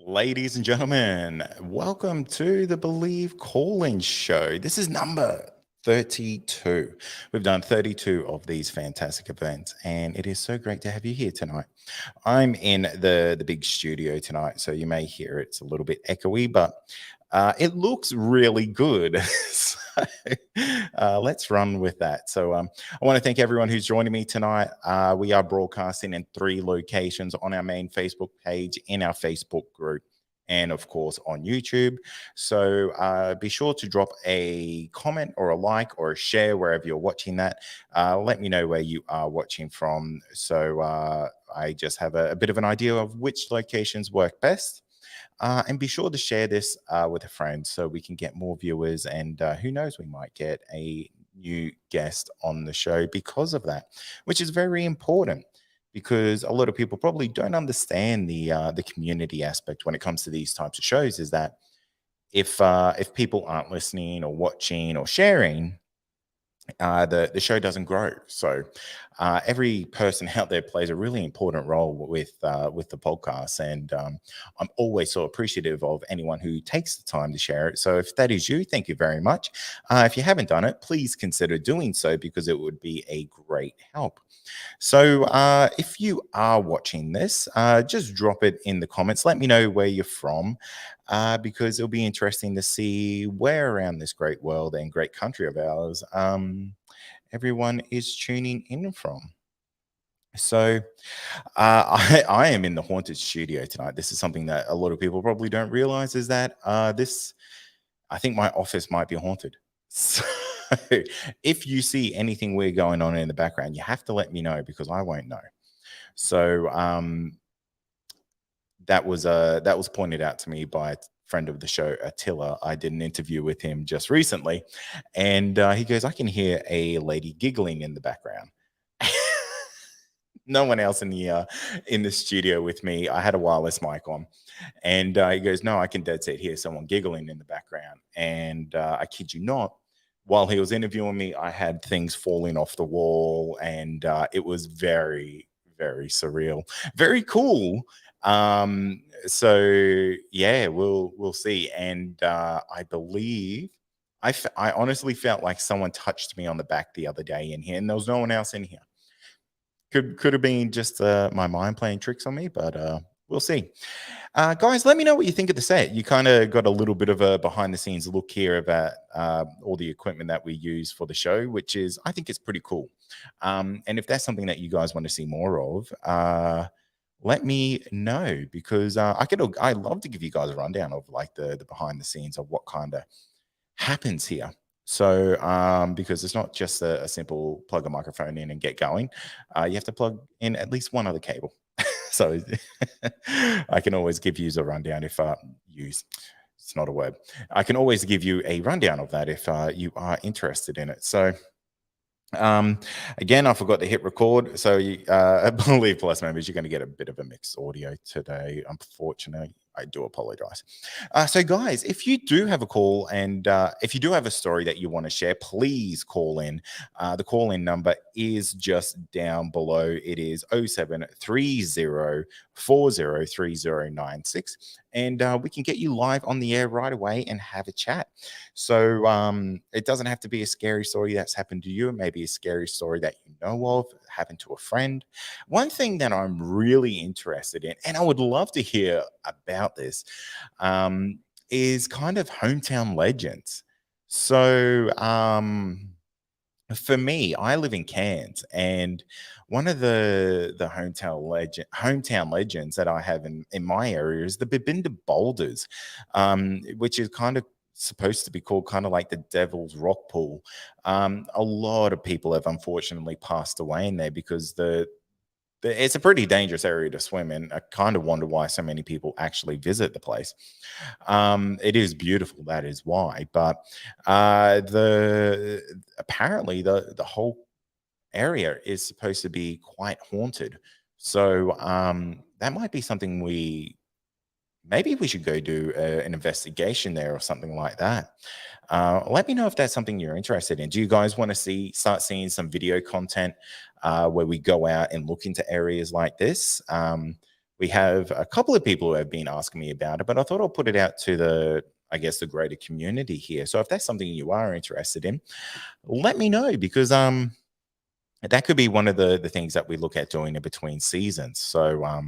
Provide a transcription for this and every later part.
Ladies and gentlemen, welcome to the Believe Call-In show. This is number 32. We've done 32 of these fantastic events, and it is so great to have you here tonight. I'm in the big studio tonight, so you may hear it's a little bit echoey, but it looks really good. Let's run with that. I want to thank everyone who's joining me tonight. We are broadcasting in 3 locations on our main Facebook page, in our Facebook group, and of course on YouTube. So be sure to drop a comment or a like or a share wherever you're watching that. Let me know where you are watching from. So I just have a bit of an idea of which locations work best. And be sure to share this with a friend so we can get more viewers. And who knows, we might get a new guest on the show because of that, which is very important because a lot of people probably don't understand the community aspect when it comes to these types of shows. Is that if people aren't listening or watching or sharing, the show doesn't grow. So every person out there plays a really important role with the podcast, and I'm always so appreciative of anyone who takes the time to share it. So if that is you, thank you very much. If you haven't done it, please consider doing so because it would be a great help. So if you are watching this, just drop it in the comments. Let me know where you're from. Because it'll be interesting to see where around this great world and great country of ours everyone is tuning in from. So I am in the haunted studio tonight. This is something that a lot of people probably don't realize is that I think my office might be haunted. So if you see anything weird going on in the background, you have to let me know because I won't know. So that was pointed out to me by a friend of the show, Attila. I did an interview with him just recently, and he goes, "I can hear a lady giggling in the background." No one else in the studio with me. I had a wireless mic on, and he goes, "No, I can dead set hear someone giggling in the background." And I kid you not, while he was interviewing me, I had things falling off the wall, and it was very, very surreal, very cool. So yeah, we'll see. And I believe I honestly felt like someone touched me on the back the other day in here, and there was no one else in here. Could have been just my mind playing tricks on me, but we'll see. Guys, let me know what you think of the set. You kind of got a little bit of a behind the scenes look here about all the equipment that we use for the show, which is, I think it's pretty cool. And if that's something that you guys want to see more of, let me know because I'd love to give you guys a rundown of like the behind the scenes of what kind of happens here. So, because it's not just a simple plug a microphone in and get going, you have to plug in at least one other cable. So, I can always give you a rundown if use. It's not a word. I can always give you a rundown of that if you are interested in it. So, again, I forgot to hit record. So, I believe Plus members, you're going to get a bit of a mixed audio today. Unfortunately, I do apologize. So, guys, if you do have a call and if you do have a story that you want to share, please call in. The call in number is just down below. It is 0730 403096. And we can get you live on the air right away and have a chat. So it doesn't have to be a scary story that's happened to you. It may be a scary story that you know of, happened to a friend. One thing that I'm really interested in, and I would love to hear about this, is kind of hometown legends. So for me, I live in Cairns, and one of the hometown legends that I have in my area is the Babinda Boulders, which is kind of supposed to be called kind of like the Devil's Rock Pool. A lot of people have unfortunately passed away in there because it's a pretty dangerous area to swim in. I kind of wonder why so many people actually visit the place. It is beautiful, that is why. But apparently the whole area is supposed to be quite haunted. So that might be something maybe we should go do an investigation there or something like that. Let me know if that's something you're interested in. Do you guys want to start seeing some video content where we go out and look into areas like this? we have a couple of people who have been asking me about it, but I thought I'll put it out to the greater community here. So if that's something you are interested in, let me know, because that could be one of the things that we look at doing in between seasons. So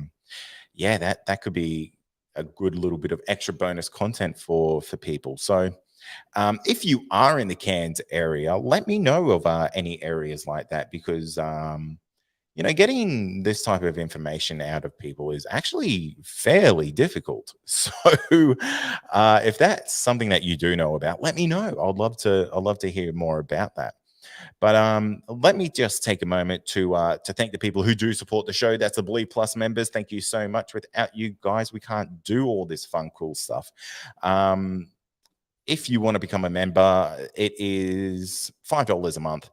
yeah, that could be a good little bit of extra bonus content for people. So if you are in the Cairns area, let me know of any areas like that, because getting this type of information out of people is actually fairly difficult. So if that's something that you do know about, let me know. I'd love to hear more about that. But let me just take a moment to thank the people who do support the show. That's the Believe Plus members. Thank you so much. Without you guys, we can't do all this fun, cool stuff. If you want to become a member, it is $5 a month.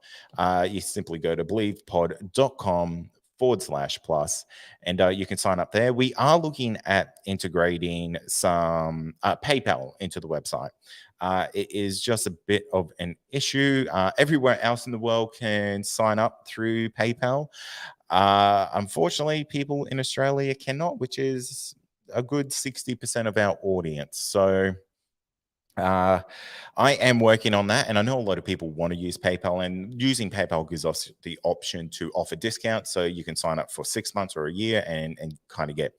You simply go to believepod.com/plus, and you can sign up there. We are looking at integrating some PayPal into the website. It is just a bit of an issue. Everywhere else in the world can sign up through PayPal. Unfortunately, people in Australia cannot, which is a good 60% of our audience. So I am working on that, and I know a lot of people want to use PayPal, and using PayPal gives us the option to offer discounts, so you can sign up for 6 months or a year and kind of get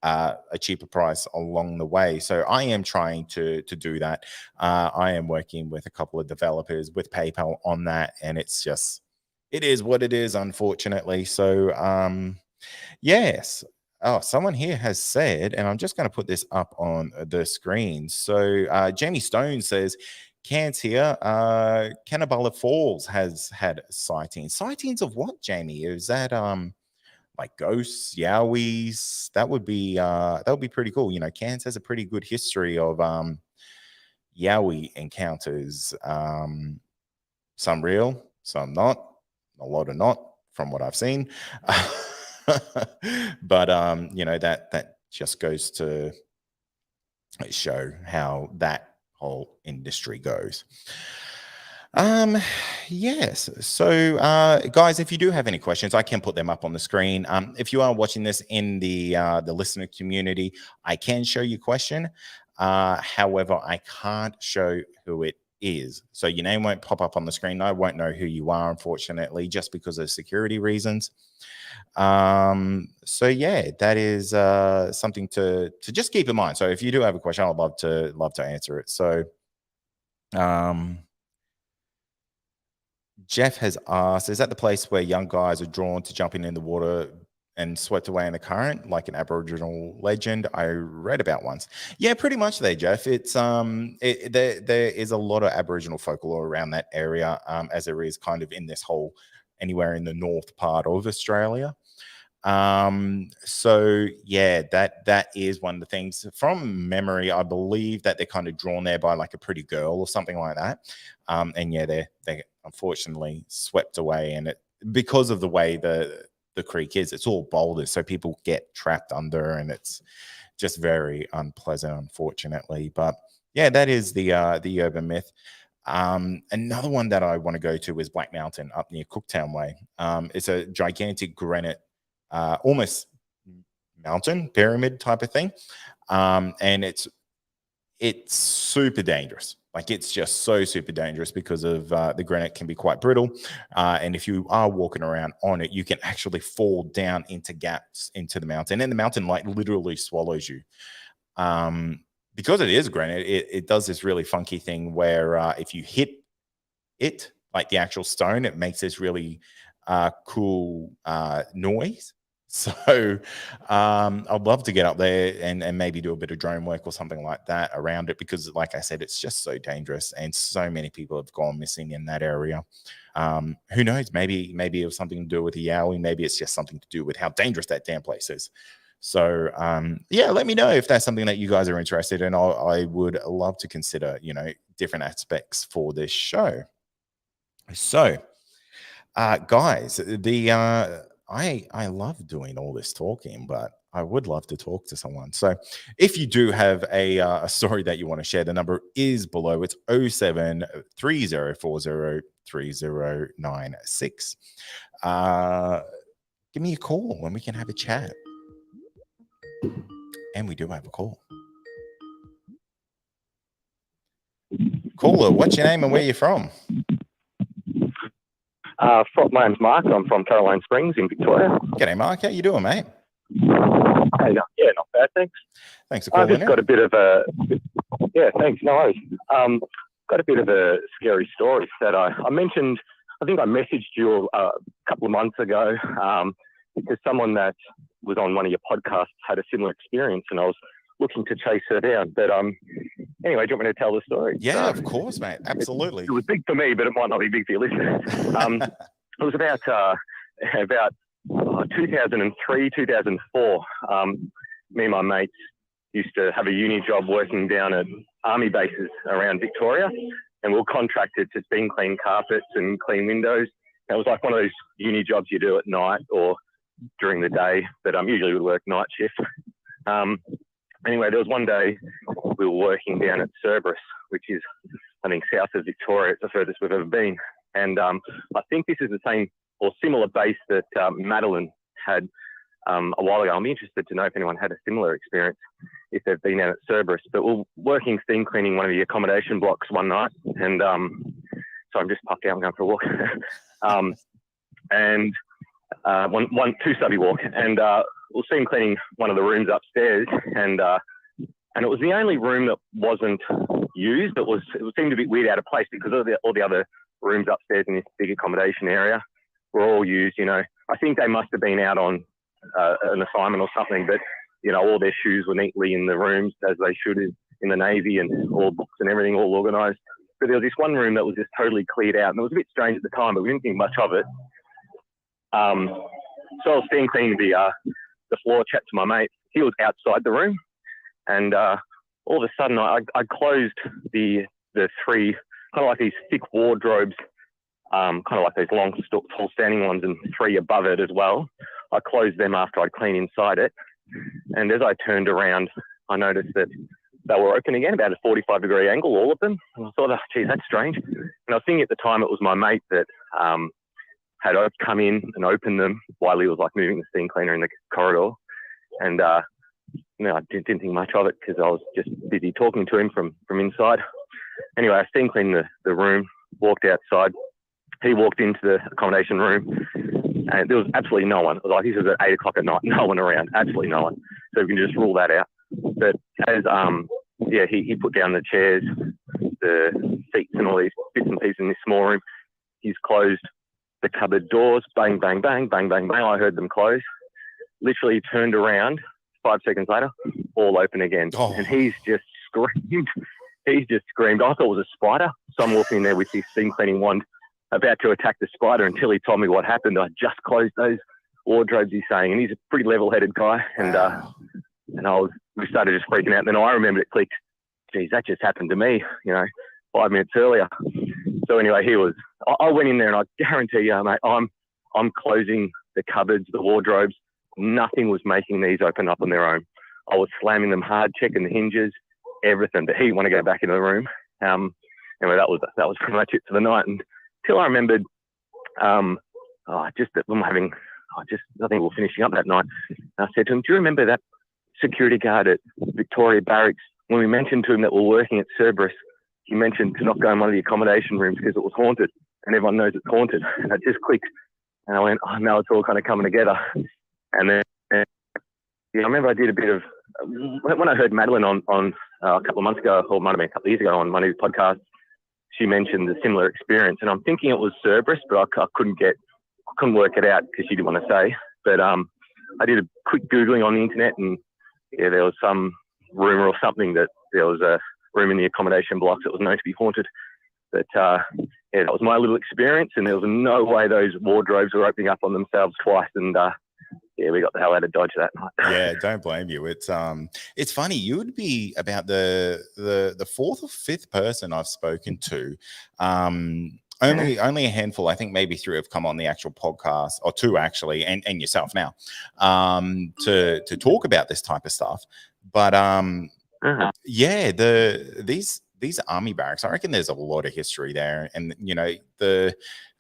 a cheaper price along the way. So I am trying to do that. I am working with a couple of developers with PayPal on that, and it is what it is, unfortunately. So yes. Oh, someone here has said, and I'm just going to put this up on the screen. So Jamie Stone says, Cairns here, Cannaballa Falls has had sightings. Sightings of what, Jamie? Is that like ghosts, yowies? That would be pretty cool. Cairns has a pretty good history of yowie encounters. Some real, some not. A lot are not, from what I've seen. But that just goes to show how that whole industry goes. Yes. So guys, if you do have any questions, I can put them up on the screen. If you are watching this in the listener community, I can show you a question. However, I can't show who it is. So your name won't pop up on the screen. I won't know who you are, unfortunately, just because of security reasons. So yeah, that is something to just keep in mind. So if you do have a question, I'd love to answer it. So Jeff has asked, is that the place where young guys are drawn to jumping in the water and swept away in the current, like an Aboriginal legend I read about once? Yeah, pretty much there, Jeff. It's there is a lot of Aboriginal folklore around that area, as there is kind of in this whole anywhere in the north part of Australia. So yeah, that is one of the things. From memory, I believe that they're kind of drawn there by like a pretty girl or something like that. And yeah, they unfortunately swept away, and it, because of the way the creek is, it's all boulders, so people get trapped under, and it's just very unpleasant, unfortunately. But yeah, that is the urban myth. Another one that I want to go to is Black Mountain up near Cooktown Way. It's a gigantic granite, almost mountain pyramid type of thing, and it's super dangerous. Like, it's just so super dangerous because of the granite can be quite brittle, and if you are walking around on it, you can actually fall down into gaps into the mountain, and the mountain like literally swallows you. Because it is granite, it does this really funky thing where if you hit it, like the actual stone, it makes this really cool noise. So I'd love to get up there and maybe do a bit of drone work or something like that around it, because like I said, it's just so dangerous, and so many people have gone missing in that area. Who knows? Maybe it was something to do with the Yowie. Maybe it's just something to do with how dangerous that damn place is. So yeah, let me know if that's something that you guys are interested in. I would love to consider, different aspects for this show. So guys, I love doing all this talking, but I would love to talk to someone. So if you do have a story that you want to share, the number is below. It's 0730403096. Give me a call and we can have a chat. And we do have a call. Caller, what's your name and where you from? My name's Mark. I'm from Caroline Springs in Victoria. G'day, Mark. How you doing, mate? Hey, yeah, not bad, thanks. Thanks for calling I've just got a bit of a... Yeah, thanks, no worries. Got a bit of a scary story that I mentioned. I think I messaged you a couple of months ago because someone that was on one of your podcasts had a similar experience, and I was looking to chase her down. But anyway, do you want me to tell the story? Yeah, of course, mate. Absolutely. It was big for me, but it might not be big for your listeners. It was about 2003, 2004. Me and my mates used to have a uni job working down at army bases around Victoria, and we were contracted to steam clean carpets and clean windows. And it was like one of those uni jobs you do at night or during the day, but usually would work night shift. Anyway, there was one day we were working down at Cerberus, which is, I think, south of Victoria. It's the furthest we've ever been. And I think this is the same or similar base that Madeline had a while ago. I'm interested to know if anyone had a similar experience, if they've been down at Cerberus. But we're working steam cleaning one of the accommodation blocks one night. And so I'm just puffed out and going for a walk. And two stubby walk. And we're steam cleaning one of the rooms upstairs. And it was the only room that wasn't used. It seemed a bit weird out of place because all the other rooms upstairs in this big accommodation area were all used. You know, I think they must have been out on an assignment or something, but you know, all their shoes were neatly in the rooms as they should in the Navy, and all books and everything all organised. But there was this one room that was just totally cleared out, and it was a bit strange at the time, but we didn't think much of it. So I was steam cleaning the floor, chat to my mate. He was outside the room, and all of a sudden I closed the three kind of like these thick wardrobes, kind of like those long, tall standing ones, and three above it as well. I closed them after I'd cleaned inside it. And as I turned around, I noticed that they were open again, about a 45-degree angle, all of them. And I thought, oh, geez, that's strange. And I was thinking at the time it was my mate that had come in and opened them while he was like moving the steam cleaner in the corridor. And you know, I didn't think much of it because I was just busy talking to him from inside. Anyway, I steam cleaned the room, walked outside. He walked into the accommodation room, and there was absolutely no one. It was like, this is at 8 o'clock at night, no one around, absolutely no one. So we can just rule that out. But as he put down the chairs, the seats, and all these bits and pieces in this small room. He's closed the cupboard doors, bang, bang, bang, bang, bang, bang. I heard them close. Literally turned around 5 seconds later, all open again. Oh. And he's just screamed. He's just screamed. I thought it was a spider. So I'm walking in there with this steam cleaning wand, about to attack the spider, until he told me what happened. I just closed those wardrobes, he's saying, and he's a pretty level-headed guy. And we started just freaking out. Then I remembered it clicked. Geez, that just happened to me, 5 minutes earlier. So anyway, I went in there, and I guarantee you, mate, I'm closing the cupboards, the wardrobes. Nothing was making these open up on their own. I was slamming them hard, checking the hinges, everything. But he didn't want to go back into the room. Anyway, that was pretty much it for the night. And till I remembered, just that I think we were finishing up that night. And I said to him, do you remember that security guard at Victoria Barracks? When we mentioned to him that we're working at Cerberus, he mentioned to not go in one of the accommodation rooms because it was haunted, and everyone knows it's haunted. And it just clicked. And I went, oh, now it's all kind of coming together. And then, I remember I did a bit of, when I heard Madeline on a couple of months ago, or might have been a couple of years ago on one of his podcasts, she mentioned a similar experience. And I'm thinking it was Cerberus, but I couldn't work it out because she didn't want to say. But I did a quick Googling on the internet, and there was some rumor or something that there was a room in the accommodation blocks that was known to be haunted. But that was my little experience, and there was no way those wardrobes were opening up on themselves twice. And we got the hell out of Dodge that night. Yeah, don't blame you. It's funny. You would be about the fourth or fifth person I've spoken to. Only a handful, I think maybe 3 have come on the actual podcast, or 2 actually, and yourself now, to talk about this type of stuff. But these army barracks, I reckon there's a lot of history there. And the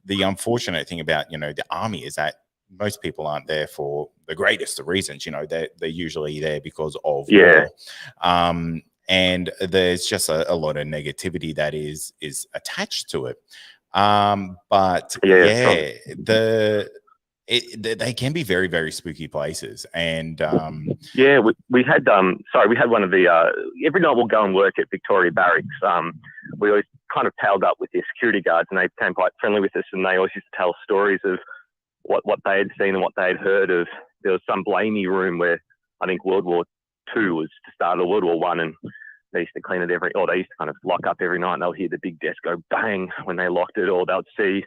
unfortunate thing about the army is that most people aren't there for the greatest of reasons. You know, they're usually there because of Yeah. war. And there's just a lot of negativity that is attached to it. But Yeah, they can be very, very spooky places. And yeah, we had we had one of the every night we'll go and work at Victoria Barracks. We always kind of tailed up with the security guards, and they became quite friendly with us, and they always used to tell stories of what they had seen and what they had heard of. There was some Blamey room where I think World War II was the start of World War One, and they used to clean it they used to kind of lock up every night, and they'll hear the big desk go bang when they locked it, or they'd see,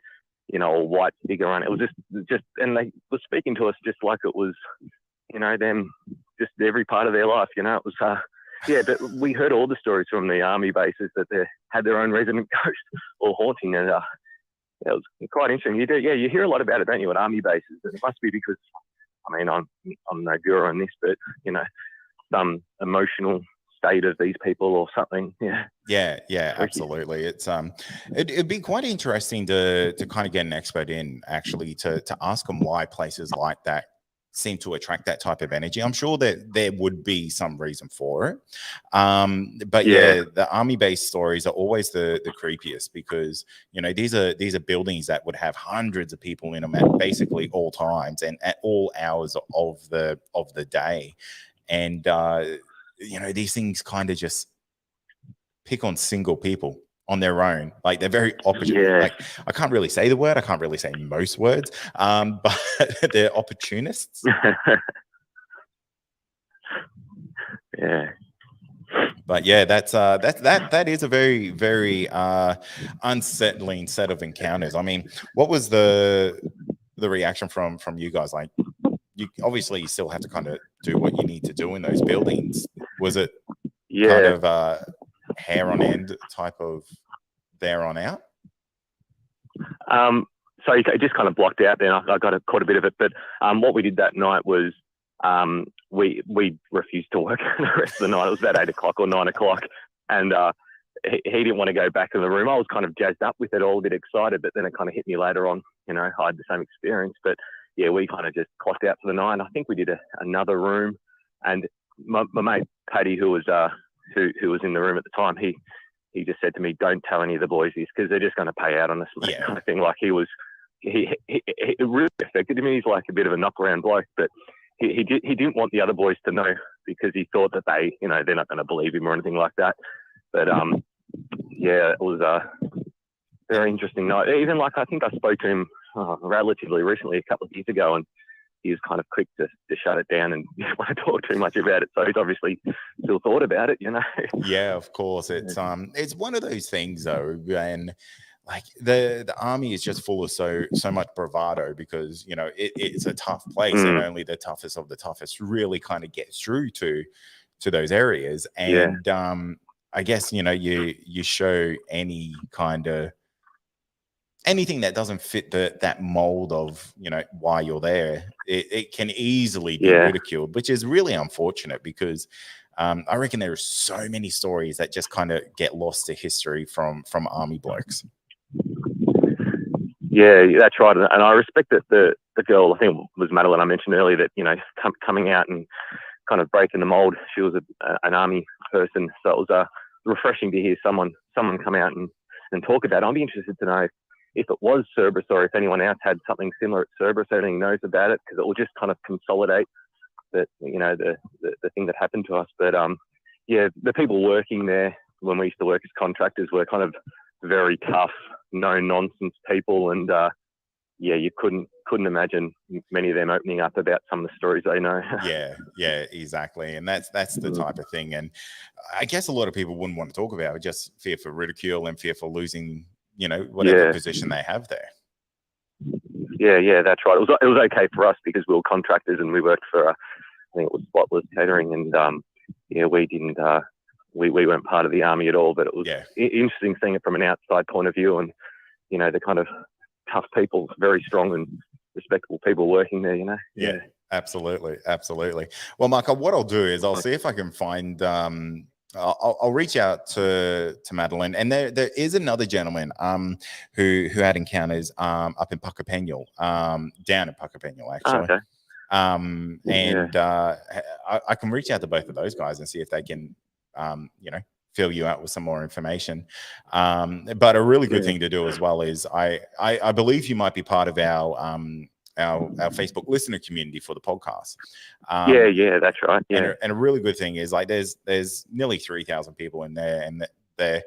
you know, a white figure on it. It was just, and they were speaking to us just like it was, you know, them, just every part of their life, you know. It was, yeah, but we heard all the stories from the army bases that they had their own resident ghost or haunting, and it was quite interesting. You hear a lot about it, don't you, at army bases? And it must be because, I mean, I'm no guru on this, but, you know, some emotional state of these people or something. Yeah, absolutely. It's it'd be quite interesting to kind of get an expert in, actually, to ask them why places like that seem to attract that type of energy. I'm sure that there would be some reason for it. But yeah, the army based stories are always the creepiest, because, you know, these are buildings that would have hundreds of people in them at basically all times and at all hours of the day. And you know, these things kind of just pick on single people on their own. Like, they're very opportune. Yeah. Like, I can't really say the word. I can't really say most words. But they're opportunists. Yeah. But yeah, that is a very, very unsettling set of encounters. I mean, what was the reaction from you guys? Like, you obviously you still have to kind of do what you need to do in those buildings. Was it kind of hair on end type of there on out? So it just kind of blocked out then. I got caught a bit of it. But what we did that night was we refused to work the rest of the night. It was about 8 o'clock or 9 o'clock. And he didn't want to go back in the room. I was kind of jazzed up with it, all a bit excited, but then it kind of hit me later on, you know, I had the same experience. But yeah, we kind of just clocked out for the night. I think we did another room, and my mate Paddy, who was who was in the room at the time, he just said to me, "Don't tell any of the boys this, because they're just going to pay out on this kind of thing." Like, it really affected him. He's like a bit of a knock-around bloke, but he didn't want the other boys to know, because he thought that they, you know, they're not going to believe him or anything like that. But yeah, it was a very interesting night. Even like, I think I spoke to him relatively recently, a couple of years ago, and he was kind of quick to shut it down and didn't want to talk too much about it. So he's obviously still thought about it, you know. Yeah, of course. It's one of those things though, and like the army is just full of so much bravado, because, you know, it's a tough place, and only the toughest of the toughest really kind of get through to those areas. And I guess, you know, you show any kind of anything that doesn't fit that mold of, you know, why you're there, it can easily be ridiculed, which is really unfortunate, because I reckon there are so many stories that just kind of get lost to history from army blokes. Yeah, that's right. And I respect that the girl, I think it was Madeline I mentioned earlier, that, you know, coming out and kind of breaking the mold. She was an army person, so it was refreshing to hear someone come out and talk about it. I'd be interested to know if it was Cerberus, or if anyone else had something similar at Cerberus, anything knows about it, because it will just kind of consolidate that, you know, the thing that happened to us. But yeah, the people working there when we used to work as contractors were kind of very tough, no nonsense people, and yeah, you couldn't imagine many of them opening up about some of the stories they know. yeah, exactly. And that's the type of thing. And I guess a lot of people wouldn't want to talk about it, just fear for ridicule and fear for losing, you know, whatever position they have there. Yeah, that's right. It was okay for us because we were contractors and we worked for I think it was Spotless Catering, and yeah, we didn't we weren't part of the army at all. But it was interesting seeing it from an outside point of view, and, you know, the kind of tough people, very strong and respectable people working there, you know. Absolutely. Well, Marco, what I'll do is I'll see if I can find I'll reach out to Madeline, and there is another gentleman who had encounters up in Puckapenal, down in Puckapenal actually. Okay. And I can reach out to both of those guys and see if they can fill you out with some more information. But a really good thing to do as well is I believe you might be part of our Facebook listener community for the podcast. Yeah, that's right. Yeah, and a really good thing is like there's nearly 3,000 people in there, and they're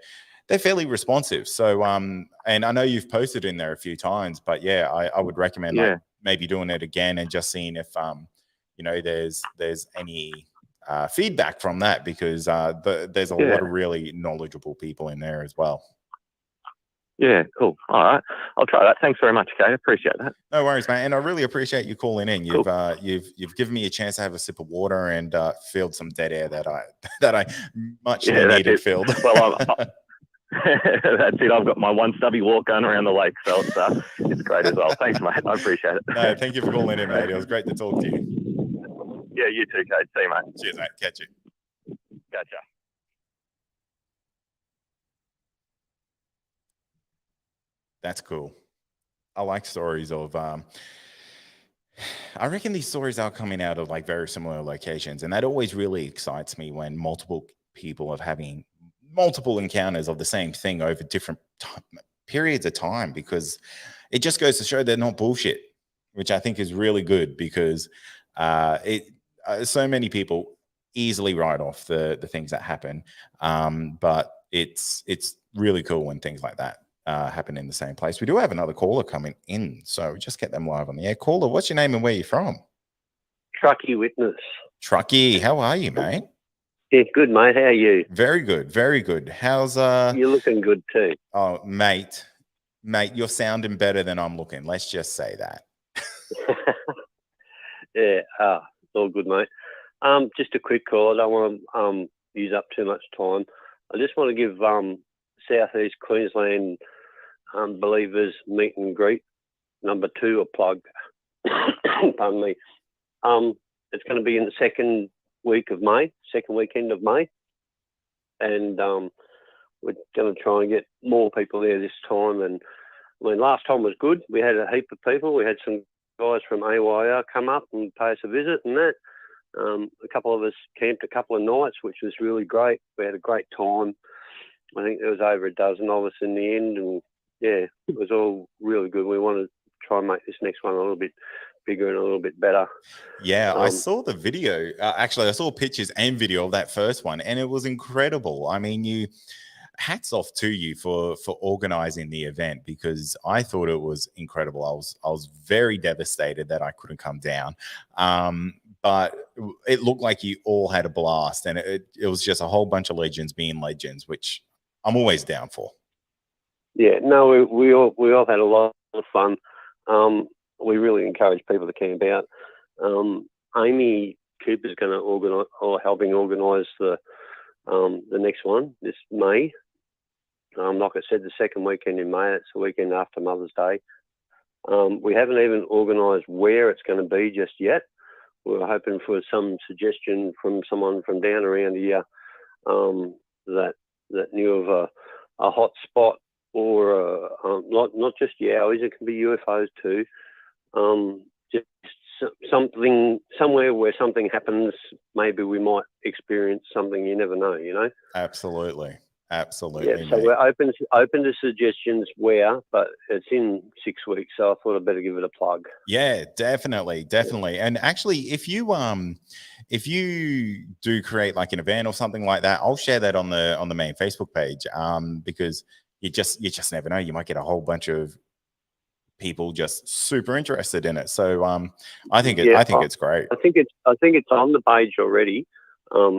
fairly responsive. So and I know you've posted in there a few times, but yeah, I would recommend like maybe doing it again and just seeing if there's any feedback from that, because there's a lot of really knowledgeable people in there as well. Yeah, cool. All right, I'll try that. Thanks very much, Kate. Appreciate that. No worries, man. And I really appreciate you calling in. You've you've given me a chance to have a sip of water and filled some dead air that I much needed filled. Well, that's it. I've got my one stubby walk going around the lake, so it's great as well. Thanks, mate. I appreciate it. No, thank you for calling in, mate. It was great to talk to you. Yeah, you too, Kate. See you, mate. Cheers, mate. Catch you. Gotcha. That's cool. I like stories of I reckon these stories are coming out of like very similar locations, and that always really excites me when multiple people are having multiple encounters of the same thing over different periods of time, because it just goes to show they're not bullshit, which I think is really good, because so many people easily write off the things that happen, but it's really cool when things like that happen in the same place. We do have another caller coming in, so just get them live on the air. Caller, what's your name and where you're from? Trucky Witness. Trucky, how are you, mate? Yeah, good, mate. How are you? Very good, very good. How's You're looking good too. Oh, mate, you're sounding better than I'm looking. Let's just say that. Yeah, it's all good, mate. Just a quick call. I don't want to use up too much time. I just want to give Southeast Queensland Believers Meet and Greet number 2 a plug. Pardon me. It's going to be in the second weekend of May, and we're going to try and get more people there this time. And I mean, last time was good. We had a heap of people. We had some guys from AYR come up and pay us a visit, and that. A couple of us camped a couple of nights, which was really great. We had a great time. I think there was over a dozen of us in the end, and yeah, it was all really good. We want to try and make this next one a little bit bigger and a little bit better. Yeah, I saw the video. Actually, I saw pictures and video of that first one, and it was incredible. I mean, hats off to you for organizing the event, because I thought it was incredible. I was very devastated that I couldn't come down. But it looked like you all had a blast, and it was just a whole bunch of legends being legends, which I'm always down for. Yeah, no, we all had a lot of fun. We really encourage people to camp out. Amy Cooper's going to organise, or helping organise the next one this May. Like I said, the second weekend in May. It's the weekend after Mother's Day. We haven't even organised where it's going to be just yet. We're hoping for some suggestion from someone from down around here that knew of a hot spot, or not just Yowies. It can be UFOs too. Just something somewhere where something happens. Maybe we might experience something. You never know. You know. Absolutely. Yeah, so mate. We're open to suggestions where, but it's in 6 weeks, so I thought I'd better give it a plug. Yeah, definitely. And actually, if you do create like an event or something like that, I'll share that on the main Facebook page. Because you just never know. You might get a whole bunch of people just super interested in it. So I think it's great. I think it's on the page already.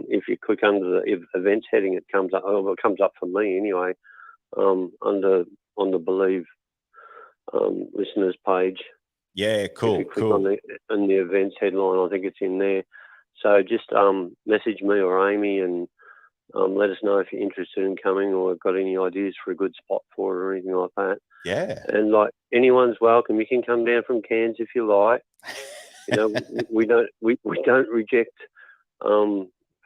If you click under the events heading, it comes up. Well, it comes up for me anyway. On the Believe listeners page. Yeah, cool. If you click on the events headline, I think it's in there. So just message me or Amy and let us know if you're interested in coming or got any ideas for a good spot for it or anything like that. Yeah. And like anyone's welcome. You can come down from Cairns if you like. You know, we don't reject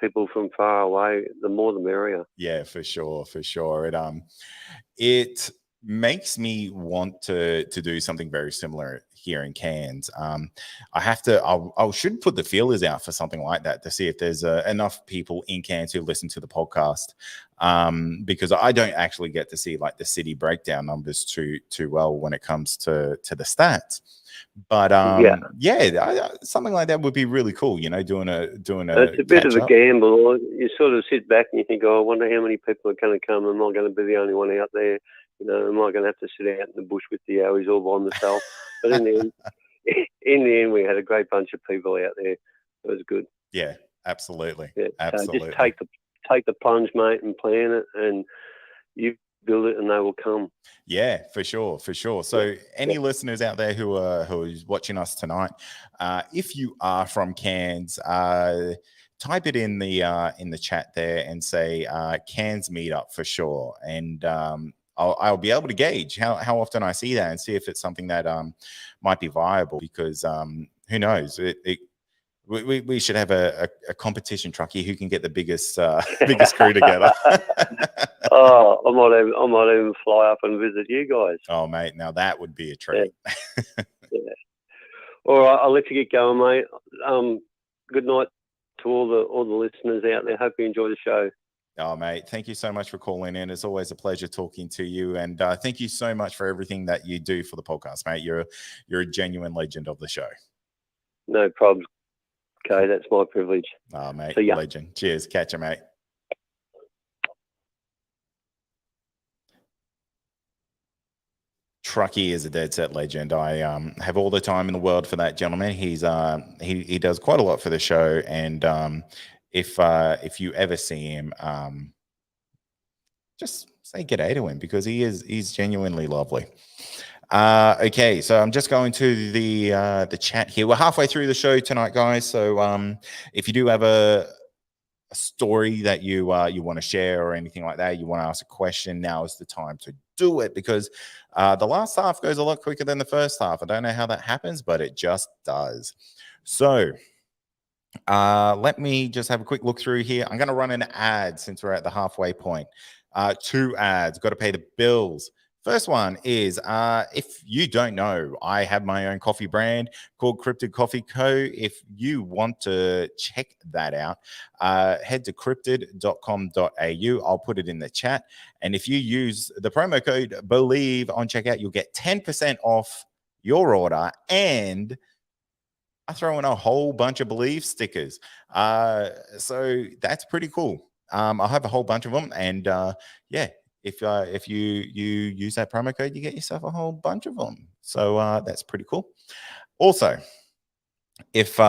people from far away, the more the merrier. Yeah, for sure, for sure. It makes me want to do something very similar here in Cairns. I should put the feelers out for something like that to see if there's enough people in Cairns who listen to the podcast. Because I don't actually get to see like the city breakdown numbers too well when it comes to the stats. But something like that would be really cool. You know, doing a It's a bit of a gamble. You sort of sit back and you think, oh, I wonder how many people are going to come. Am I going to be the only one out there? You know, am I going to have to sit out in the bush with the owies all by myself? But in the end, we had a great bunch of people out there. It was good. Yeah, absolutely. Yeah, absolutely. So just take the plunge, mate, and plan it, and you build it, and they will come. Yeah, for sure, for sure. So, any listeners out there who are watching us tonight, if you are from Cairns, type it in the chat there and say Cairns meetup for sure, and I'll be able to gauge how often I see that and see if it's something that might be viable, because who knows, we should have a competition, Truckee, who can get the biggest crew together. Oh, I might even fly up and visit you guys. Oh, mate, now that would be a treat. Yeah. All right, I'll let you get going, mate. Good night to all the listeners out there. Hope you enjoy the show. Oh, mate, thank you so much for calling in. It's always a pleasure talking to you, and thank you so much for everything that you do for the podcast, mate. You're a genuine legend of the show. No problems. Okay, that's my privilege. Oh, mate, See ya. Legend. Cheers. Catch you, mate. Truckee is a dead set legend. I have all the time in the world for that gentleman. He's he does quite a lot for the show, and if you ever see him, just say g'day to him, because he's genuinely lovely. Okay, so I'm just going to the chat here. We're halfway through the show tonight, guys. So if you do have a story that you want to share or anything like that, you want to ask a question, now is the time to do it, because the last half goes a lot quicker than the first half. I don't know how that happens, but it just does. So let me just have a quick look through here. I'm going to run an ad since we're at the halfway point. 2 ads, got to pay the bills. First one is, if you don't know, I have my own coffee brand called Cryptid Coffee Co. If you want to check that out, head to cryptid.com.au. I'll put it in the chat. And if you use the promo code BELIEVE on checkout, you'll get 10% off your order. And I throw in a whole bunch of Believe stickers. So that's pretty cool. I'll have a whole bunch of them. And yeah, if you use that promo code, you get yourself a whole bunch of them. So that's pretty cool. Also, if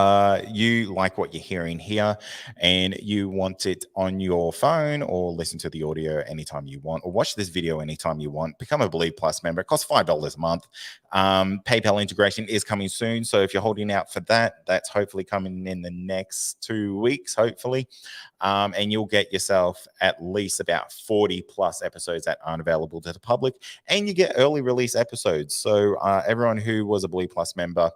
you like what you're hearing here and you want it on your phone, or listen to the audio anytime you want, or watch this video anytime you want, become a Believe Plus member. It costs $5 a month. PayPal integration is coming soon. So if you're holding out for that, that's hopefully coming in the next 2 weeks, hopefully. And you'll get yourself at least about 40 plus episodes that aren't available to the public. And you get early release episodes. So everyone who was a Believe Plus member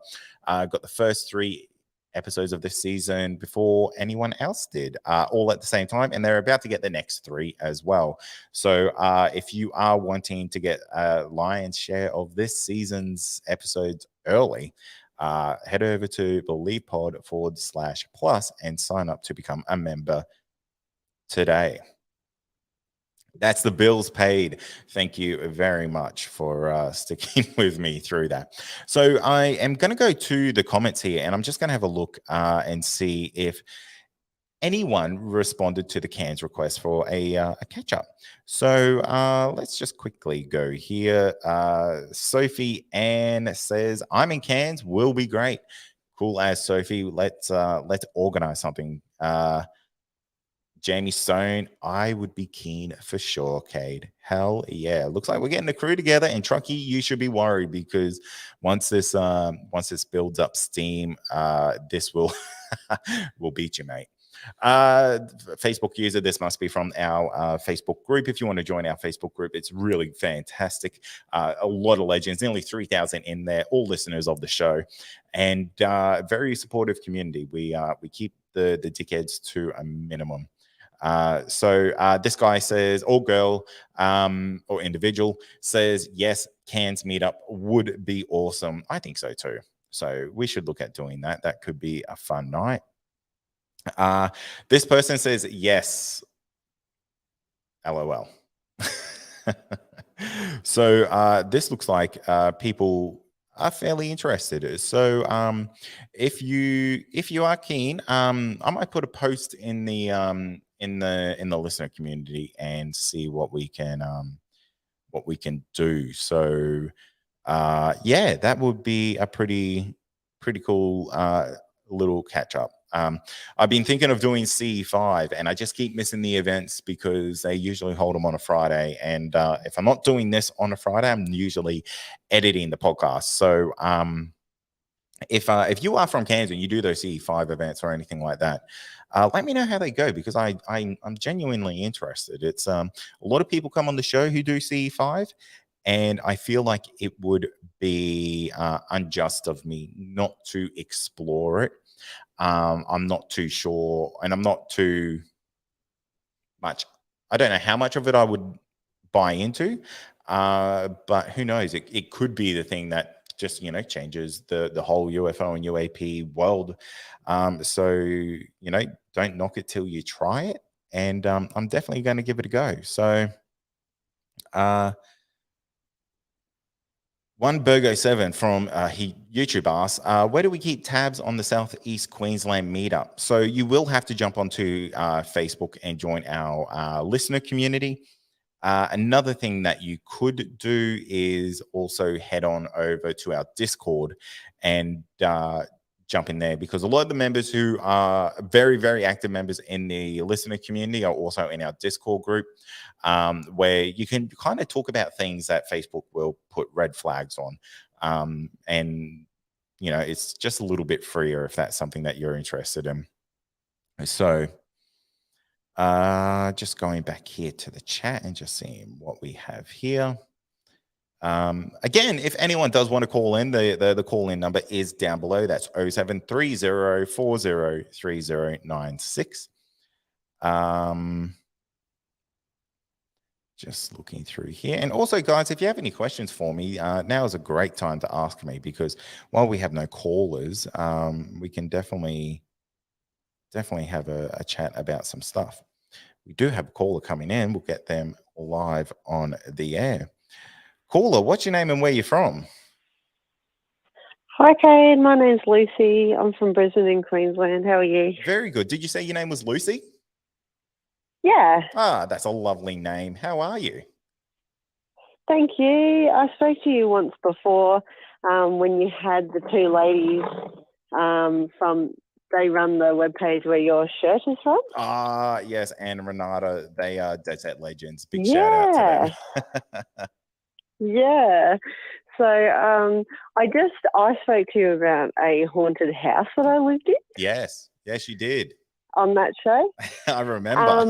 got the first 3 episodes of this season before anyone else did, all at the same time, and they're about to get the next 3 as well. So if you are wanting to get a lion's share of this season's episodes early, head over to BelievePod/plus and sign up to become a member today. That's the bills paid. Thank you very much for sticking with me through that. So I am going to go to the comments here, and I'm just going to have a look and see if anyone responded to the Cairns request for a catch-up. So let's just quickly go here. Sophie Ann says, I'm in Cairns, will be great. Cool as, Sophie. Let's organize something. Jamie Stone, I would be keen for sure, Cade. Hell yeah. Looks like we're getting the crew together. And Truckee, you should be worried, because once this builds up steam, this will will beat you, mate. Facebook user, this must be from our Facebook group. If you want to join our Facebook group, it's really fantastic. A lot of legends, nearly 3,000 in there, all listeners of the show, and very supportive community. We keep the dickheads to a minimum. So this guy says, or girl or individual says, yes, Cairns meetup would be awesome. I think so too. So we should look at doing that. That could be a fun night. This person says, yes. LOL. So this looks like people are fairly interested. So if you are keen, I might put a post in the listener community and see what we can do. So yeah, that would be a pretty cool little catch up. I've been thinking of doing CE5, and I just keep missing the events because they usually hold them on a Friday. And if I'm not doing this on a Friday, I'm usually editing the podcast. So if you are from Cairns and you do those CE5 events or anything like that, let me know how they go, because I'm genuinely interested. It's a lot of people come on the show who do CE5, and I feel like it would be unjust of me not to explore it. I'm not too sure, and I'm not too much. I don't know how much of it I would buy into, but who knows? It could be the thing that just changes the whole UFO and UAP world. So don't knock it till you try it, and I'm definitely going to give it a go. So. One Burgo 7 from YouTube asks, where do we keep tabs on the Southeast Queensland meetup? So you will have to jump onto Facebook and join our listener community. Another thing that you could do is also head on over to our Discord and jump in there, because a lot of the members who are very, very active members in the listener community are also in our Discord group, where you can kind of talk about things that Facebook will put red flags on. And, it's just a little bit freer if that's something that you're interested in. So just going back here to the chat and just seeing what we have here. Again, if anyone does want to call in, the call-in number is down below. That's 0730403096. Just looking through here. And also, guys, if you have any questions for me, now is a great time to ask me, because while we have no callers, we can definitely have a chat about some stuff. We do have a caller coming in. We'll get them live on the air. Caller, what's your name and where you're from? Hi, Kane. My name's Lucy. I'm from Brisbane in Queensland. How are you? Very good. Did you say your name was Lucy? Yeah. Ah, that's a lovely name. How are you? Thank you. I spoke to you once before when you had the two ladies they run the webpage where your shirt is from. Ah, yes, Anne and Renata. They are Dead Set Legends. Big shout out to them. Yeah. So I spoke to you about a haunted house that I lived in. Yes, you did. On that show. I remember. I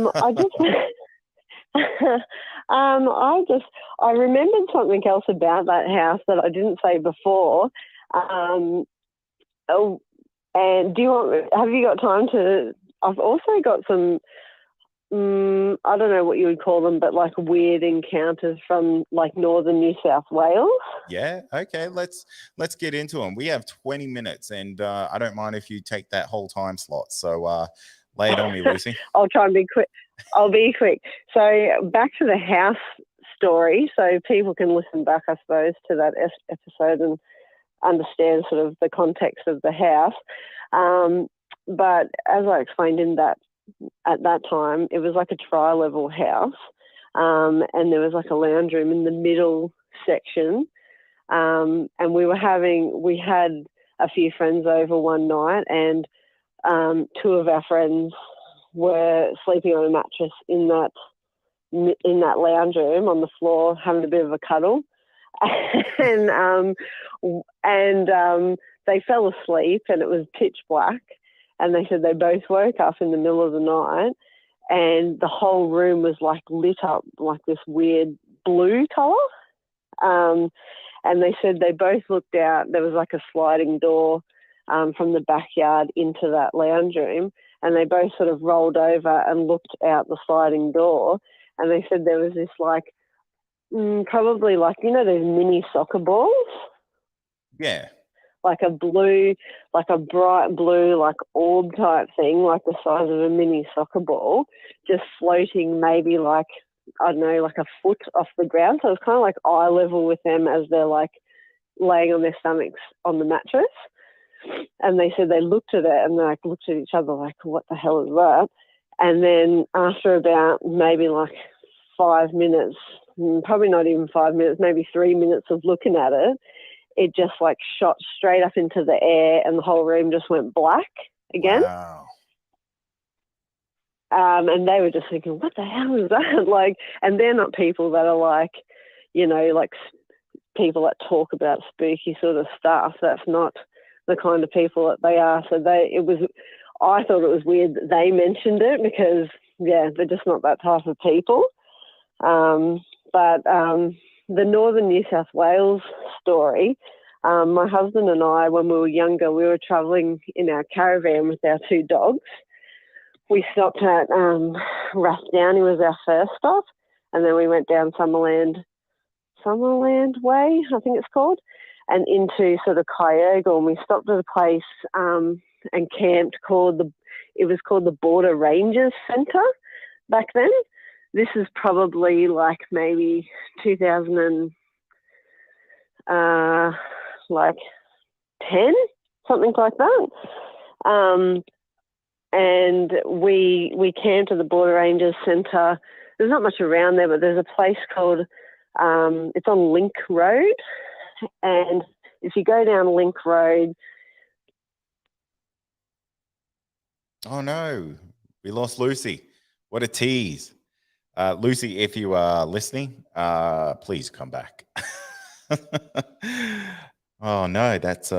remembered something else about that house that I didn't say before. And have you got time to? I've also got some. I don't know what you would call them, but like weird encounters from like northern New South Wales. Yeah. Okay. Let's get into them. We have 20 minutes, and I don't mind if you take that whole time slot. So lay it on me, Lucy. I'll try and be quick. I'll be quick. So back to the house story, so people can listen back, I suppose, to that episode and understand sort of the context of the house. But as I explained at that time, it was like a tri-level house, and there was like a lounge room in the middle section, and we had a few friends over one night, and two of our friends were sleeping on a mattress in that lounge room on the floor, having a bit of a cuddle, and they fell asleep, and it was pitch black. And they said they both woke up in the middle of the night, and the whole room was like lit up like this weird blue colour. And they said they both looked out. There was like a sliding door from the backyard into that lounge room, and they both sort of rolled over and looked out the sliding door, and they said there was this like probably like, you know, those mini soccer balls, Yeah. like a blue, like a bright blue, like orb type thing, like the size of a mini soccer ball, just floating maybe like, I don't know, like a foot off the ground. So it's kind of like eye level with them as they're like laying on their stomachs on the mattress. And they said they looked at it and they like looked at each other like, what the hell is that? And then after about maybe like 5 minutes, probably not even 5 minutes, maybe 3 minutes of looking at it, it just like shot straight up into the air and the whole room just went black again. Wow. And they were just thinking, what the hell is that? Like, and they're not people that are like, you know, like people that talk about spooky sort of stuff. That's not the kind of people that they are. So I thought it was weird that they mentioned it because, yeah, they're just not that type of people. But the Northern New South Wales story, my husband and I, when we were younger, we were travelling in our caravan with our 2 dogs. We stopped at Rathdowney was our first stop, and then we went down Summerland Way, I think it's called, and into sort of Kyogle, and we stopped at a place and camped it was called the Border Rangers Centre back then. This is probably like maybe 2010, something like that. And we camped at the Border Rangers Centre. There's not much around there, but there's a place called, it's on Link Road. And if you go down Link Road... Oh, no. We lost Lucy. What a tease. Lucy, if you are listening, please come back. Oh, no, that's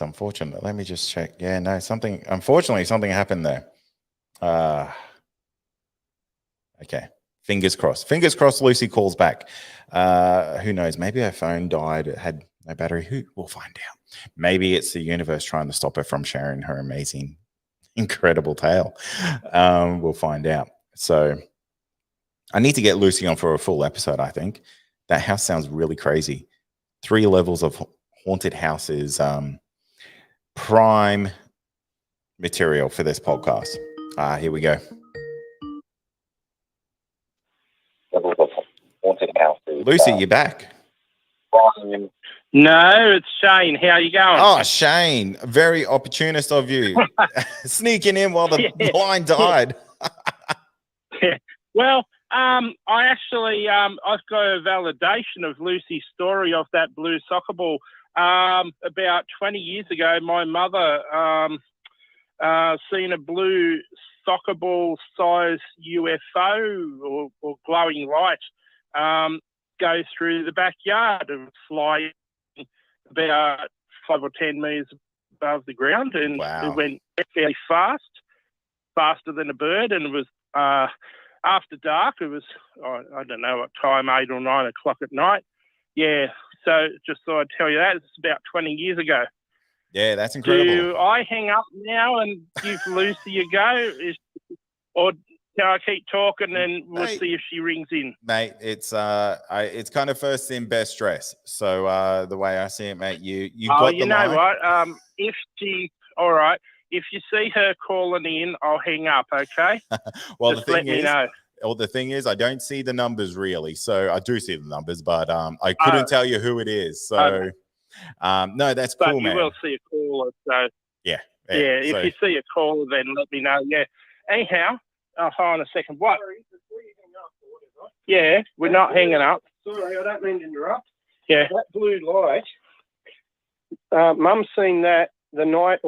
unfortunate. Let me just check. Yeah, no, unfortunately, something happened there. Okay. Fingers crossed. Fingers crossed Lucy calls back. Who knows? Maybe her phone died. It had no battery. We'll find out. Maybe it's the universe trying to stop her from sharing her amazing, incredible tale. We'll find out. So I need to get Lucy on for a full episode, I think. That house sounds really crazy. 3 levels of haunted houses. Prime material for this podcast. Here we go. Haunted houses. Lucy, you're back. No, it's Shane. How are you going? Oh, Shane, very opportunist of you. Sneaking in while the line died. Well, I actually, I've got a validation of Lucy's story of that blue soccer ball. About 20 years ago, my mother seen a blue soccer ball size UFO or glowing light go through the backyard and fly about 5 or 10 meters above the ground, and wow. It went fairly fast, faster than a bird, and it was after dark. It was I don't know what time, 8 or 9 o'clock at night. Yeah, so just thought I'd tell you that. It's about 20 years ago. Yeah, that's incredible. Do I hang up now and give Lucy a go, or can I keep talking and we'll see if she rings in? Mate, it's kind of first in, best dress. So the way I see it, mate, you got the line. What? All right. If you see her calling in, I'll hang up. Okay. Well, just let me know. Well, the thing is, I don't see the numbers really. So I do see the numbers, but I couldn't tell you who it is. So no, that's cool, man. But you will see a caller. So yeah. If you see a caller, then let me know. Yeah. Anyhow. Hold on a second. What? Sorry, before you hang up or whatever. Yeah, we're not hanging up. Sorry, I don't mean to interrupt. Yeah. That blue light, Mum's seen that the night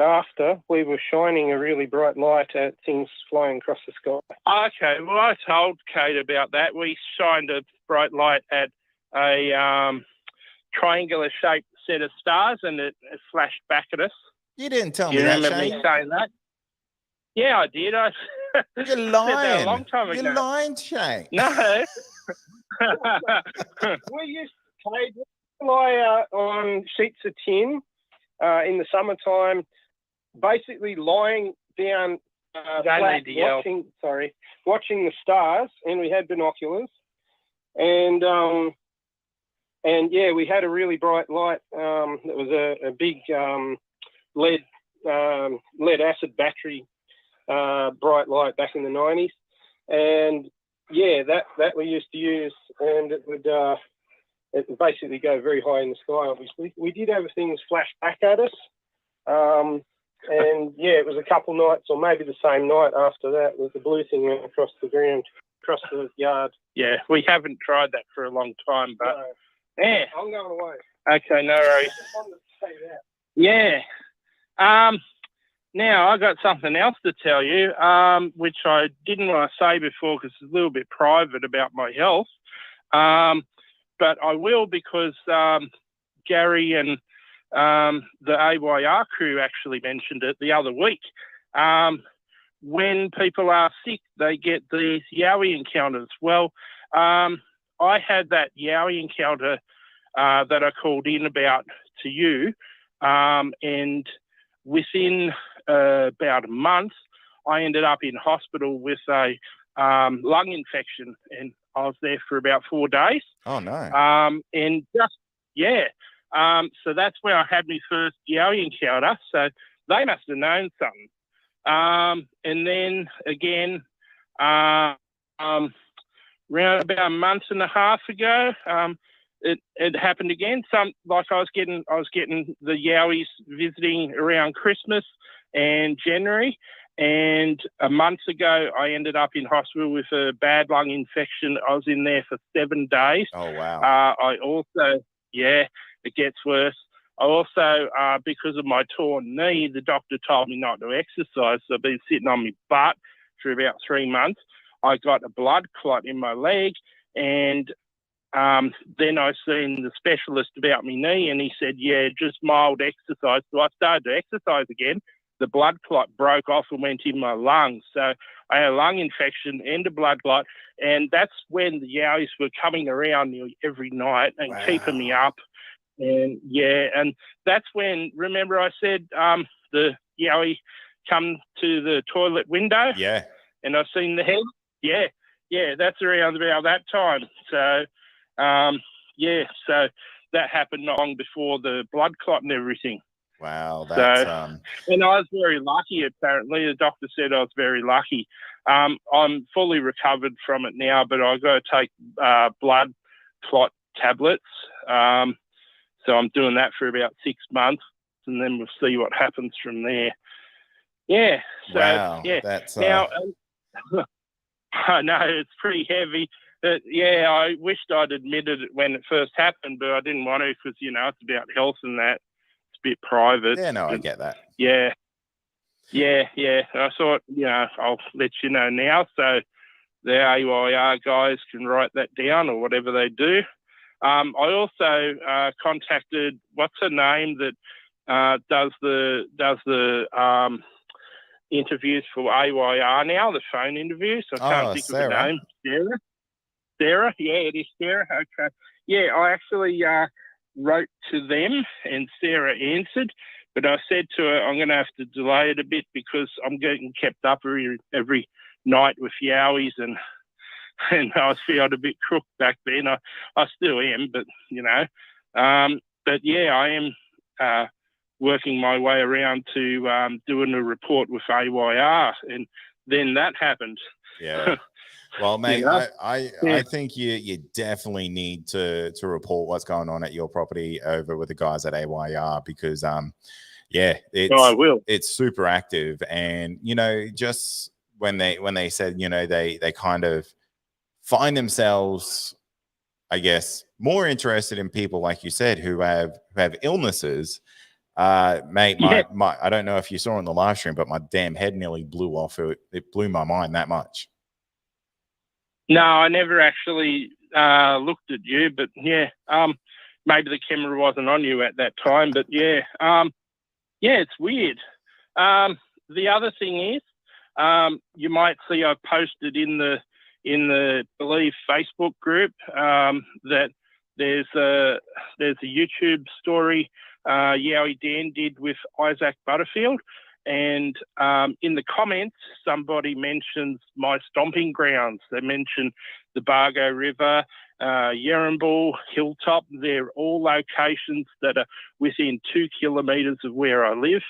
after. We were shining a really bright light at things flying across the sky. Okay, well, I told Kate about that. We shined a bright light at a triangular-shaped set of stars, and it flashed back at us. You didn't tell me that, Shane. You remember me saying that? Yeah, I did. You're lying. A long time ago. You're lying, Shane. No. We used to fly on sheets of tin in the summertime basically lying down Don't flat, need to yell. watching the stars, and we had binoculars, and yeah, we had a really bright light. It was a big lead acid battery bright light back in the 90s, and yeah, that we used to use, and it would basically go very high in the sky. Obviously, we did have things flash back at us, and yeah, it was a couple nights, or maybe the same night after that, with the blue thing went across the ground, across the yard. Yeah, we haven't tried that for a long time, but yeah. I'm going away. Okay, no worries. I just wanted to say that. Yeah. Now I got something else to tell you, which I didn't want to say before because it's a little bit private about my health. But I will, because Gary and the AYR crew actually mentioned it the other week. When people are sick, they get these yowie encounters. Well, I had that yowie encounter that I called in about to you, and within about a month, I ended up in hospital with a lung infection, and I was there for about 4 days. Oh, no. And just, yeah. So that's where I had my first yowie encounter. So they must have known something. And then again, around about a month and a half ago, it happened again. I was getting the yowies visiting around Christmas and January. And a month ago, I ended up in hospital with a bad lung infection. I was in there for 7 days. Oh, wow. I also, yeah, it gets worse. I also, because of my torn knee, the doctor told me not to exercise. So I've been sitting on my butt for about 3 months. I got a blood clot in my leg, and then I seen the specialist about my knee, and he said, yeah, just mild exercise. So I started to exercise again. The blood clot broke off and went in my lungs. So I had a lung infection and a blood clot, and that's when the yowies were coming around nearly every night and keeping me up. And yeah, and that's when, remember I said the yowie come to the toilet window? Yeah. And I seen the head? Yeah, that's around about that time. So, yeah, so that happened not long before the blood clot and everything. Wow, that's and I was very lucky. Apparently, the doctor said I was very lucky. I'm fully recovered from it now, but I've got to take blood clot tablets. So I'm doing that for about 6 months, and then we'll see what happens from there. Yeah. So wow, yeah. that's now I know it's pretty heavy. But yeah, I wished I'd admitted it when it first happened, but I didn't want to because it's about health and that. Bit private. Yeah, no, I get that. Yeah. I thought, I'll let you know now so the AYR guys can write that down or whatever they do. I also contacted, what's her name that does the interviews for AYR now, the phone interviews. I can't think of her name. Sarah? Yeah, it is Sarah. Okay. Yeah, I actually wrote to them and Sarah answered, but I said to her, I'm going to have to delay it a bit because I'm getting kept up every night with yowies, and I was feeling a bit crook back then. I still am, but but yeah, I am working my way around to doing a report with AYR, and then that happened. Yeah. Well, mate, I think you definitely need to report what's going on at your property over with the guys at AYR because it's super active, and just when they said they kind of find themselves, I guess, more interested in people like you said who have illnesses. Mate, my I don't know if you saw in the live stream, but my damn head nearly blew off. It blew my mind that much. No, I never actually looked at you, but yeah, maybe the camera wasn't on you at that time, but yeah, it's weird. The other thing is, you might see I posted in the Believe Facebook group that there's a YouTube story Yowie Dan did with Isaac Butterfield, And in the comments, somebody mentions my stomping grounds. They mention the Bargo River, Yerrimbul, Hilltop. They're all locations that are within 2 kilometres of where I live.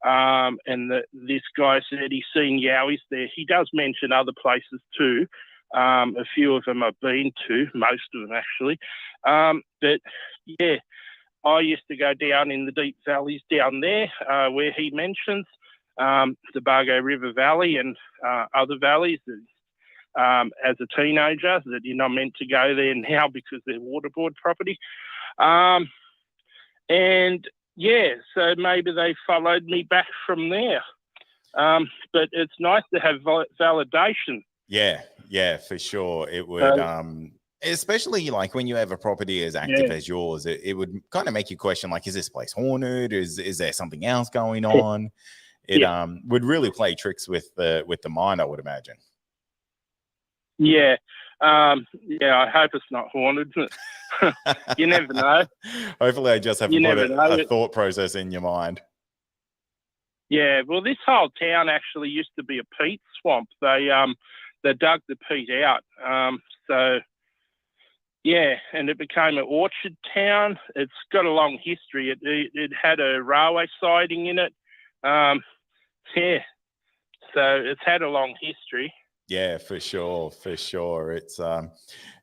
And this guy said he's seen yowies there. He does mention other places too. A few of them I've been to, most of them actually. But yeah, I used to go down in the deep valleys down there where he mentions the Bargo River Valley and other valleys. As a teenager, that you're not meant to go there now because they're waterboard property. And yeah, so maybe they followed me back from there. But it's nice to have validation. Yeah, for sure. It would, especially like when you have a property as active as yours, it would kind of make you question, like, is this place haunted? Is there something else going on? It would really play tricks with the mind, I would imagine. Yeah. I hope it's not haunted. You never know. Hopefully I just haven't put a thought process in your mind. Yeah, well, this whole town actually used to be a peat swamp. They dug the peat out. So, yeah, and it became an orchard town. It's got a long history. It had a railway siding in it. Yeah, so it's had a long history. Yeah, for sure.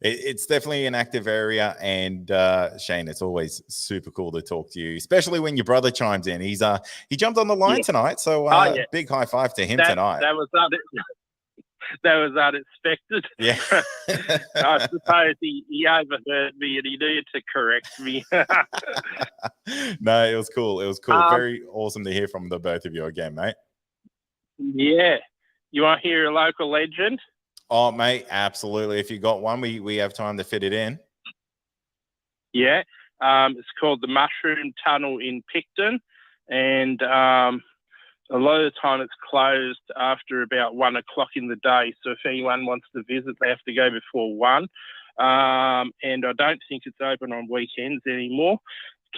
It's definitely an active area, and Shane, it's always super cool to talk to you, especially when your brother chimes in. He jumped on the line tonight, so big high five to him tonight. That was unexpected. Yeah. I suppose he overheard me and he needed to correct me. No, it was cool. Very awesome to hear from the both of you again, mate. Yeah. You want to hear a local legend? Oh, mate, absolutely. If you got one, we have time to fit it in. Yeah. It's called the Mushroom Tunnel in Picton. And a lot of the time it's closed after about 1 o'clock in the day. So if anyone wants to visit, they have to go before 1. And I don't think it's open on weekends anymore.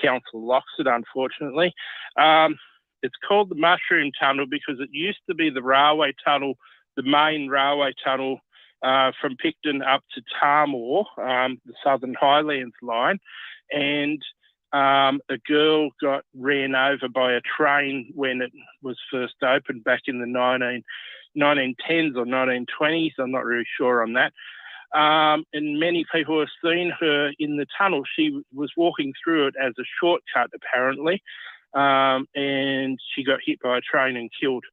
Council locks it, unfortunately. It's called the Mushroom Tunnel because it used to be the railway tunnel, the main railway tunnel from Picton up to Tarmore, the Southern Highlands line. And a girl got ran over by a train when it was first opened back in the 1910s or 1920s. I'm not really sure on that. And many people have seen her in the tunnel. She was walking through it as a shortcut, apparently. And she got hit by a train and killed.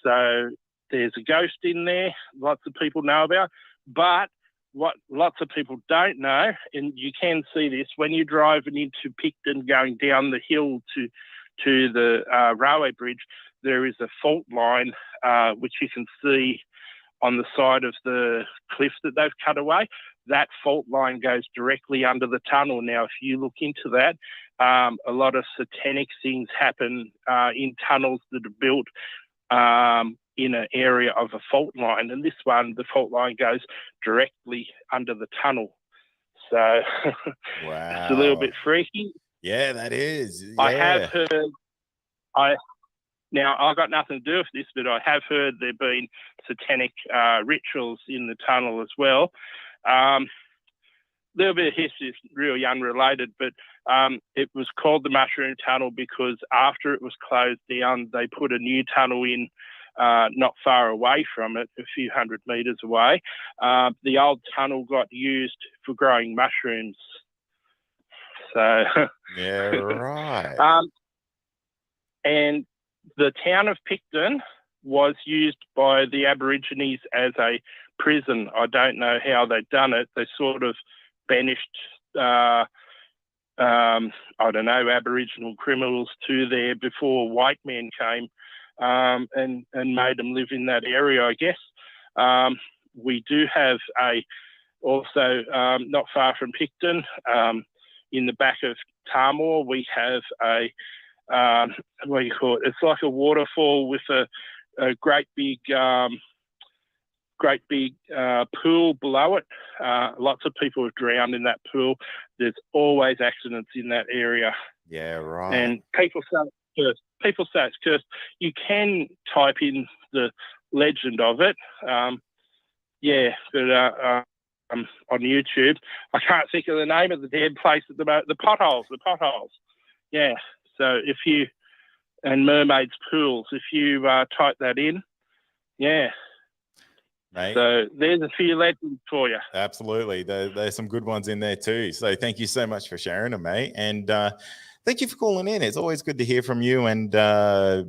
So there's a ghost in there, lots of people know about. But what lots of people don't know, and you can see this when you're driving into Picton going down the hill to the railway bridge, there is a fault line which you can see on the side of the cliff that they've cut away. That fault line goes directly under the tunnel. Now, if you look into that, a lot of satanic things happen in tunnels that are built in an area of a fault line. And this one, the fault line goes directly under the tunnel. So wow. It's a little bit freaky. Yeah, that is. Yeah. I have heard, now I've got nothing to do with this, but I have heard there been satanic rituals in the tunnel as well. Little bit of history is really unrelated, but it was called the Mushroom Tunnel because after it was closed down, they put a new tunnel in not far away from it, a few hundred metres away. The old tunnel got used for growing mushrooms. So yeah, right. And the town of Picton was used by the Aborigines as a prison. I don't know how they'd done it. They sort of banished, I don't know, Aboriginal criminals to there before white men came and made them live in that area, I guess. We do have also not far from Picton, in the back of Tarmore, we have what do you call it? It's like a waterfall with a great big pool below it. Lots of people have drowned in that pool. There's always accidents in that area. Yeah, right. And people say people say it's cursed. You can type in the legend of it. But on YouTube, I can't think of the name of the damn place at the moment. The potholes. Yeah. So and mermaids pools, if you type that in, yeah. Mate. So there's a few legends for you. Absolutely. There's some good ones in there too. So thank you so much for sharing them, mate. And thank you for calling in. It's always good to hear from you. And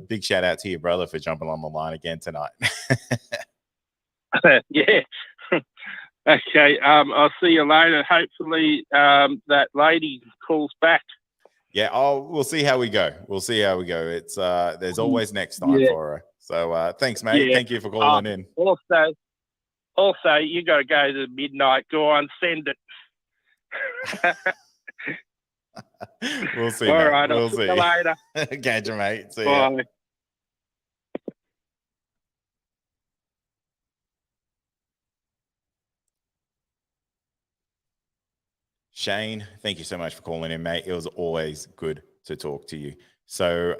big shout out to your brother for jumping on the line again tonight. Yeah. Okay. I'll see you later. Hopefully that lady calls back. Yeah. We'll see how we go. It's there's always next time for her. So thanks, mate. Yeah. Thank you for calling in. Also, you got to go to midnight. Go on, send it. We'll see. All mate. right. We'll I'll see see. you later. Catch you, mate. See ya. Bye. Shane, thank you so much for calling in, mate. It was always good to talk to you. So,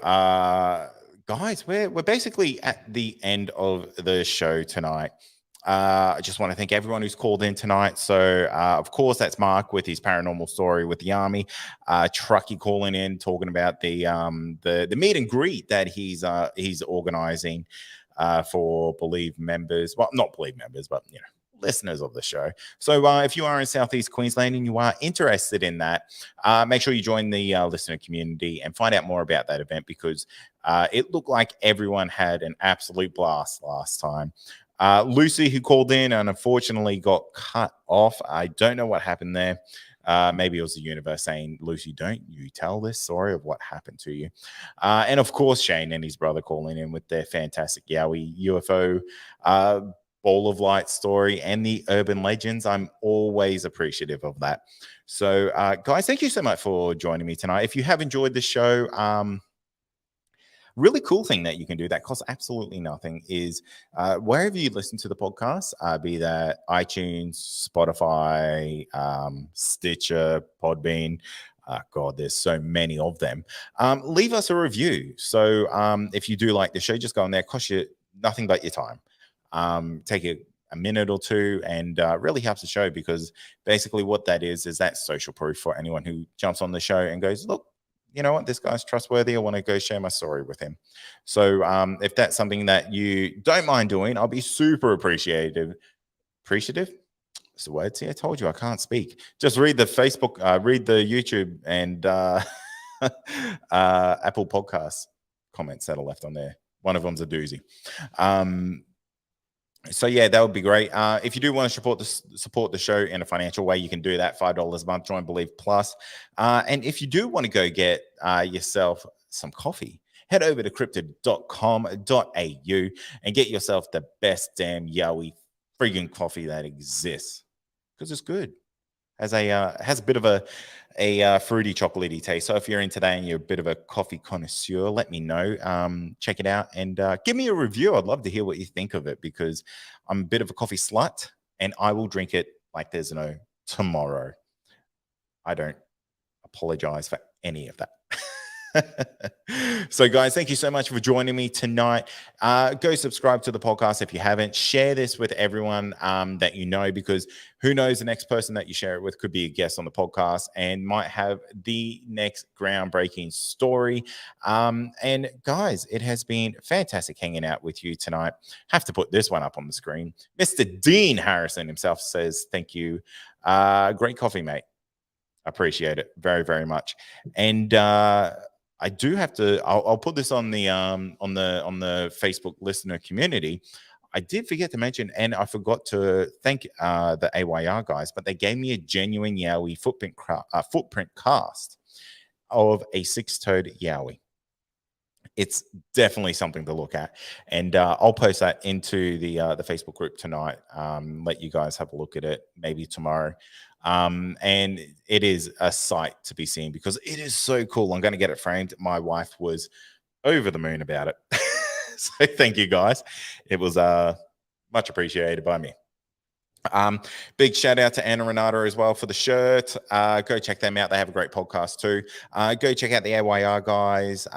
guys, we're basically at the end of the show tonight. I just want to thank everyone who's called in tonight. So, of course, that's Mark with his paranormal story with the army. Trucky calling in, talking about the meet and greet that he's organizing for Believe members. Well, not Believe members, but listeners of the show. So if you are in Southeast Queensland and you are interested in that, make sure you join the listener community and find out more about that event, because it looked like everyone had an absolute blast last time. Lucy, who called in and unfortunately got cut off. I don't know what happened there. Maybe it was the universe saying, Lucy, don't you tell this story of what happened to you. And of course, Shane and his brother calling in with their fantastic Yowie UFO Ball of Light story and the urban legends. I'm always appreciative of that. So, guys, thank you so much for joining me tonight. If you have enjoyed the show, really cool thing that you can do that costs absolutely nothing is wherever you listen to the podcast, be that iTunes, Spotify, Stitcher, Podbean. God, there's so many of them. Leave us a review. So if you do like the show, just go on there. Cost you nothing but your time. Take a minute or two, and really helps the show, because basically what that is that social proof for anyone who jumps on the show and goes, look, you know what, this guy's trustworthy. I want to go share my story with him. So if that's something that you don't mind doing, I'll be super appreciative. Appreciative? It's the word. See, I told you I can't speak. Just read the Facebook, read the YouTube and Apple Podcasts comments that are left on there. One of them's a doozy. So yeah, that would be great. If you do want to support the show in a financial way, you can do that. $5 a month, join Believe Plus. And if you do want to go get yourself some coffee, head over to cryptid.com.au and get yourself the best damn Yowie friggin' coffee that exists, because it's good. Has a bit of a fruity chocolatey taste. So if you're in today and you're a bit of a coffee connoisseur, let me know. Check it out and give me a review. I'd love to hear what you think of it, because I'm a bit of a coffee slut and I will drink it like there's no tomorrow. I don't apologize for any of that. So guys, thank you so much for joining me tonight. Go subscribe to the podcast if you haven't. Share this with everyone that you know, because who knows, the next person that you share it with could be a guest on the podcast and might have the next groundbreaking story. And guys, it has been fantastic hanging out with you tonight. Have to put this one up on the screen. Mr. Dean Harrison himself says thank you. Great coffee, mate. Appreciate it very, very much. And I do have to. I'll put this on the Facebook listener community. I did forget to mention, and I forgot to thank the AYR guys, but they gave me a genuine Yowie footprint cast of a 6-toed Yowie. It's definitely something to look at, and I'll post that into the Facebook group tonight. Let you guys have a look at it, maybe tomorrow. And it is a sight to be seen, because it is so cool. I'm going to get it framed. My wife was over the moon about it. So thank you guys. It was much appreciated by me. Big shout out to Anna Renata as well for the shirt. Go check them out. They have a great podcast too. Go check out the AYR guys.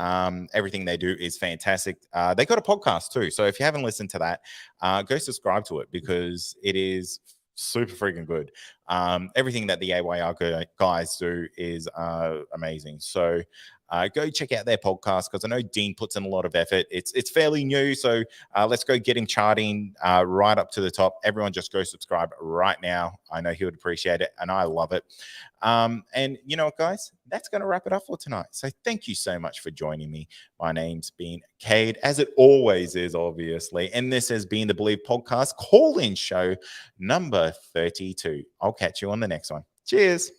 Everything they do is fantastic. They got a podcast too. So if you haven't listened to that, go subscribe to it because it is super freaking good. Everything that the AYR guys do is amazing. So go check out their podcast because I know Dean puts in a lot of effort. It's fairly new, so let's go get him charting right up to the top. Everyone just go subscribe right now. I know he would appreciate it, and I love it. And you know what, guys? That's going to wrap it up for tonight. So thank you so much for joining me. My name's been Cade, as it always is, obviously. And this has been the Believe Podcast call-in show number 32. I'll catch you on the next one. Cheers.